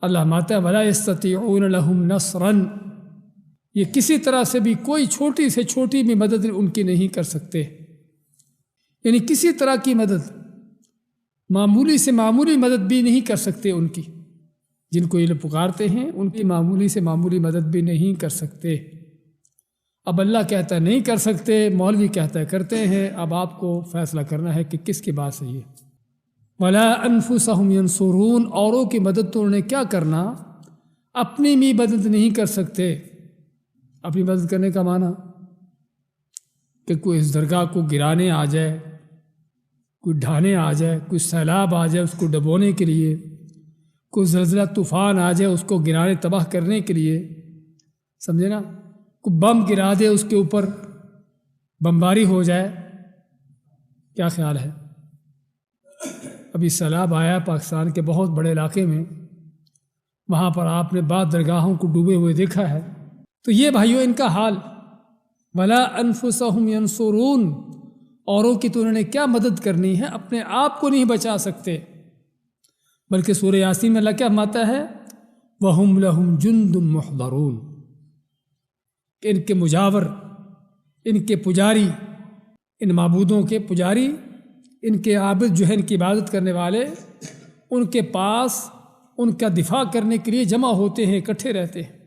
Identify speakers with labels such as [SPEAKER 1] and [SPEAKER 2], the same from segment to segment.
[SPEAKER 1] اللہ ماتا ہے ولا یستطیعون لہم نصرا، یہ کسی طرح سے بھی کوئی چھوٹی سے چھوٹی بھی مدد ان کی نہیں کر سکتے، یعنی کسی طرح کی مدد، معمولی سے معمولی مدد بھی نہیں کر سکتے ان کی، جن کو یہ لوگ پکارتے ہیں ان کی معمولی سے معمولی مدد بھی نہیں کر سکتے۔ اب اللہ کہتا ہے نہیں کر سکتے، مولوی کہتا ہے کرتے ہیں، اب آپ کو فیصلہ کرنا ہے کہ کس کی بات صحیح ہے۔ ولا انفسہم ینصرون، اوروں کی مدد تو انہیں کیا کرنا، اپنی بھی مدد نہیں کر سکتے۔ اپنی مدد کرنے کا معنی کہ کوئی اس درگاہ کو گرانے آ جائے، کوئی ڈھانے آ جائے، کوئی سیلاب آ جائے اس کو ڈبونے کے لیے، کوئی زلزلہ طوفان آ جائے اس کو گرانے تباہ کرنے کے لیے، سمجھے نا، کوئی بم گرا دے اس کے اوپر بمباری ہو جائے، کیا خیال ہے؟ ابھی سیلاب آیا پاکستان کے بہت بڑے علاقے میں، وہاں پر آپ نے بعض درگاہوں کو ڈوبے ہوئے دیکھا ہے۔ تو یہ بھائیوں ان کا حال، ولا انفسہم ینصرون، اوروں کی تو انہوں نے کیا مدد کرنی ہے، اپنے آپ کو نہیں بچا سکتے۔ بلکہ سورہ یاسین میں اللہ کیا فرماتا ہے، وَهُمْ لَهُمْ جُنْدٌ مُحْضَرُونَ، کہ ان کے مجاور، ان کے پجاری، ان معبودوں کے پجاری، ان کے عابد جو ہیں ان کی عبادت کرنے والے، ان کے پاس ان کا دفاع کرنے کے لیے جمع ہوتے ہیں، اکٹھے رہتے ہیں،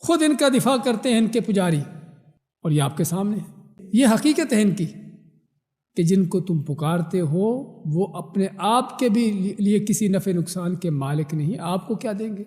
[SPEAKER 1] خود ان کا دفاع کرتے ہیں ان کے پجاری، اور یہ آپ کے سامنے ہے۔ یہ حقیقت ہے ان کی کہ جن کو تم پکارتے ہو وہ اپنے آپ کے بھی لیے کسی نفع نقصان کے مالک نہیں، آپ کو کیا دیں گے؟